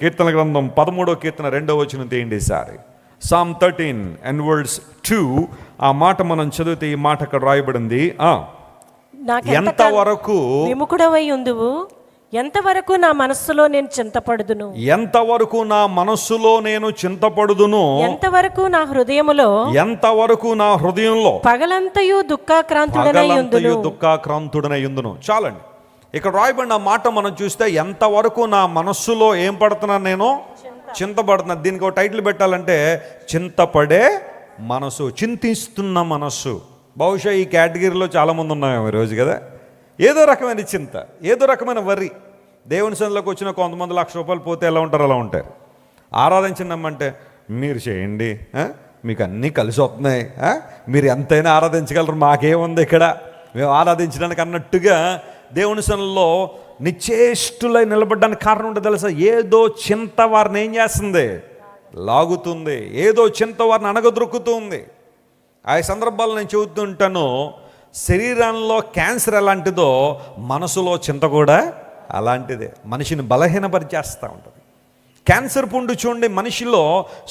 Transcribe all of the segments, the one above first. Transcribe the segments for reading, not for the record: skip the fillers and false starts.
కీర్తన గ్రంథం 13వ కీర్తన 2వ వచనం తీయండి సారి. Psalm 13 and verse 2. ఆ మాట మనం చదివితే ఈ మాట అక్కడ రాయబడింది. ఎంతవరకు విముఖుడవై ఉందువు, ఎంతవరకు నా మనస్సులో నేను చింతపడుదును, ఎంతవరకు నా మనస్సులో నేను చింతపడుదును, ఎంతవరకు నా హృదయములో, ఎంతవరకు నా హృదయంలో పగలంతయు దుఃఖాక్రాంతుడనై ఉందును. చాలండి, ఇక్కడ రాయబడిన మాట మనం చూస్తే ఎంతవరకు నా మనస్సులో ఏం పడుతున్నాను, నేను చింతపడుతున్నా. దీనికి ఒక టైటిల్ పెట్టాలంటే చింతపడే మనసు, చింతిస్తున్న మనస్సు. బహుశా ఈ కేటగిరీలో చాలామంది ఉన్నాం ఈరోజు కదా. ఏదో రకమైన చింత, ఏదో రకమైన వర్రి. దేవుని సన్నిధిలోకి వచ్చిన కొంతమంది ₹1,00,000 పోతే ఎలా ఉంటారు అలా ఉంటారు. ఆరాధించినామంటే మీరు చేయండి, మీకు అన్నీ కలిసి వస్తున్నాయి, మీరు ఎంతైనా ఆరాధించగలరు, మాకేముంది ఇక్కడ, మేము ఆరాధించడానికి అన్నట్టుగా దేవుని సన్నిధిలో నిశ్చేష్టులై నిలబడ్డానికి కారణం ఉంటుంది తెలుసా? ఏదో చింత వారిని ఏం చేస్తుంది, లాగుతుంది. ఏదో చింత వారిని అణగద్రొక్కుతుంది. ఆ సందర్భాలు నేను చెబుతుంటాను. శరీరంలో క్యాన్సర్ ఎలాంటిదో మనసులో చింత కూడా అలాంటిదే. మనిషిని బలహీనపరిచేస్తూ ఉంటుంది. క్యాన్సర్ పుండు చూడండి, మనిషిలో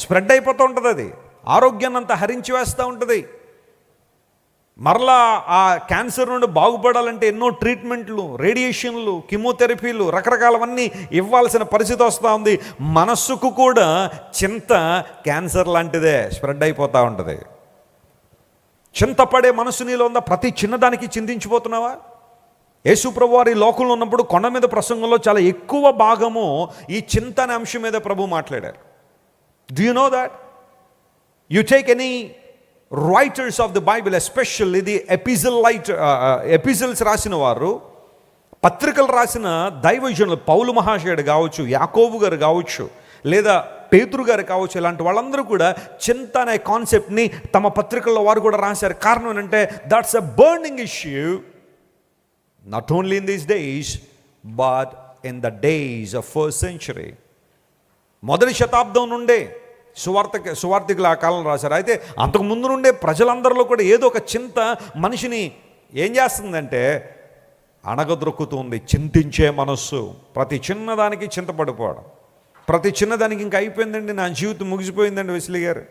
స్ప్రెడ్ అయిపోతూ ఉంటుంది. అది ఆరోగ్యాన్ని అంతా హరించి వేస్తూ ఉంటుంది. మరలా ఆ క్యాన్సర్ నుండి బాగుపడాలంటే ఎన్నో ట్రీట్మెంట్లు, రేడియేషన్లు, కీమోథెరపీలు, రకరకాలవన్నీ ఇవ్వాల్సిన పరిస్థితి వస్తూ ఉంది. మనస్సుకు కూడా చింత క్యాన్సర్ లాంటిదే, స్ప్రెడ్ అయిపోతూ ఉంటుంది. చింతపడే మనసు నీలో ఉందా? ప్రతి చిన్నదానికి చింతించిపోతున్నావా? యేసు ప్రభువు వారు ఈ లోకంలో ఉన్నప్పుడు కొండ మీద ప్రసంగంలో చాలా ఎక్కువ భాగము ఈ చింత అనే అంశం మీద ప్రభు మాట్లాడారు. Do you know that? You take any writers of the Bible, especially the epistles రాసిన వారు, పత్రికలు రాసిన దైవజనులు, పౌలు మహాశయుడు కావచ్చు, యాకోబు గారు కావచ్చు, లేదా పేతురు గారు కావచ్చు, ఇలాంటి వాళ్ళందరూ కూడా చింత అనే కాన్సెప్ట్ని తమ పత్రికల్లో వారు కూడా రాశారు. కారణం ఏంటంటే that's a burning issue not only in these days but in the days of first century. మొదటి శతాబ్దం నుండే సువార్తికులు ఆ కాలంలో రాశారు. అయితే అంతకు ముందు నుండే ప్రజలందరిలో కూడా ఏదో ఒక చింత మనిషిని ఏం చేస్తుందంటే అణగద్రొక్కుతుంది. చింతించే మనస్సు, ప్రతి చిన్నదానికి చింతపడిపోవడం, ప్రతి చిన్నదానికి ఇంకా అయిపోయిందండి, నా జీవితం ముగిసిపోయిందండి వెస్లీ గారు.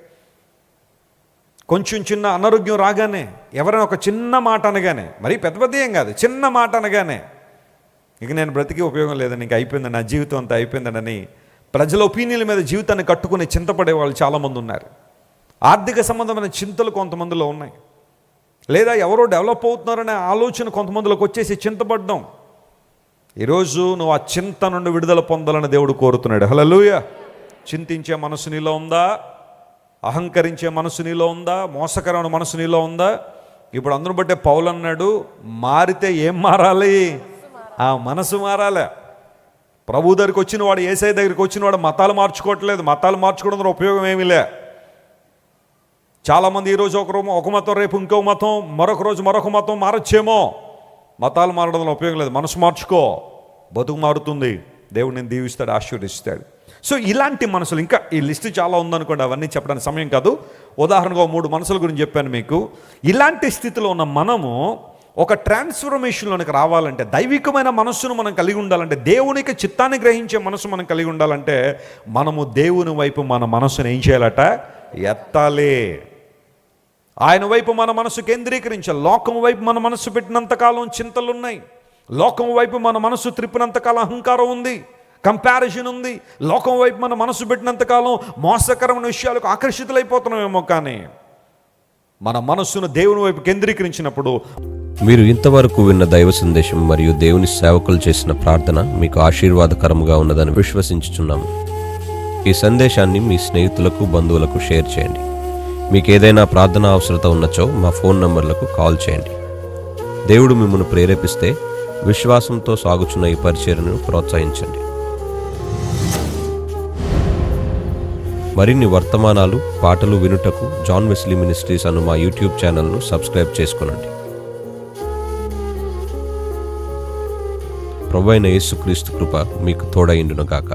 కొంచెం చిన్న అనారోగ్యం రాగానే, ఎవరైనా ఒక చిన్న మాట అనగానే, మరీ పెద్ద పెద్ద ఏం కాదు, చిన్న మాట అనగానే ఇక నేను బ్రతికి ఉపయోగం లేదండి, ఇంక అయిపోయిందండి, నా జీవితం అంతా అయిపోయిందండి అని ప్రజల ఒపీనియన్ల మీద జీవితాన్ని కట్టుకుని చింతపడే వాళ్ళు చాలామంది ఉన్నారు. ఆర్థిక సంబంధమైన చింతలు కొంతమందిలో ఉన్నాయి. లేదా ఎవరో డెవలప్ అవుతున్నారనే ఆలోచన కొంతమందిలోకి వచ్చేసి చింతపడ్డం. ఈరోజు నువ్వు ఆ చింత నుండి విడుదల పొందాలని దేవుడు కోరుతున్నాడు. హల్లెలూయా. చింతించే మనసు నీలో ఉందా? అహంకరించే మనసు నీలో ఉందా? మోసకరమైన మనసు నీలో ఉందా? ఇప్పుడు అందరూ బట్టే పౌలు అన్నాడు, మారితే ఏం మారాలి? ఆ మనసు మారాలి. ప్రభు దగ్గరికి వచ్చిన వాడు, యేసయ్య దగ్గరికి వచ్చిన వాడు మతాలు మార్చుకోవట్లేదు. మతాలు మార్చుకోవడం ద్వారా ఉపయోగం ఏమీ లే. చాలామంది ఈరోజు ఒక మతం, రేపు ఇంకో మతం, మరొక రోజు మరొక మతం మారచ్చేమో. మతాలు మారడం వల్ల ఉపయోగం లేదు. మనసు మార్చుకో, బతుకు మారుతుంది. దేవుడు నేను దీవిస్తాడు, ఆశీర్వదిస్తాడు. సో ఇలాంటి మనసులు, ఇంకా ఈ లిస్ట్ చాలా ఉందనుకోండి, అవన్నీ చెప్పడానికి సమయం కాదు. ఉదాహరణగా 3 మనసుల గురించి చెప్పాను మీకు. ఇలాంటి స్థితిలో ఉన్న మనము ఒక ట్రాన్స్ఫర్మేషన్లోనికి రావాలంటే, దైవికమైన మనస్సును మనం కలిగి ఉండాలంటే, దేవునికి చిత్తాన్ని గ్రహించే మనసు మనం కలిగి ఉండాలంటే, మనము దేవుని వైపు మన మనస్సును ఏం చేయాలట? ఎత్తాలి. ఆయన వైపు మన మనసు కేంద్రీకరించాలి. లోకం వైపు మన మనసు పెట్టినంతకాలం చింతలు ఉన్నాయి. లోకం వైపు మన మనసు త్రిప్పినంతకాలం అహంకారం ఉంది, కంపారిజన్ ఉంది. లోకం వైపు మన మనసు పెట్టినంతకాలం మోసకరమైన విషయాలకు ఆకర్షితులైపోతున్నామేమో. కానీ మన మనస్సును దేవుని వైపు కేంద్రీకరించినప్పుడు. మీరు ఇంతవరకు విన్న దైవ సందేశం మరియు దేవుని సేవకులు చేసిన ప్రార్థన మీకు ఆశీర్వాదకరముగా ఉన్నదని విశ్వసించుచున్నాము. ఈ సందేశాన్ని మీ స్నేహితులకు, బంధువులకు షేర్ చేయండి. మీకు ఏదైనా ప్రార్థన అవసరత ఉన్నచో మా ఫోన్ నంబర్లకు కాల్ చేయండి. దేవుడు మిమ్మల్ని ప్రేరేపిస్తే విశ్వాసంతో సాగుచున్న ఈ పరిచర్యను ప్రోత్సహించండి. మరిన్ని వర్తమానాలు, పాటలు వినుటకు జాన్ వెస్లీ మినిస్ట్రీస్ అను మా యూట్యూబ్ ఛానల్ను సబ్స్క్రైబ్ చేసుకొనండి. ప్రభువైన యేసుక్రీస్తు కృప మీకు తోడైండును గాక.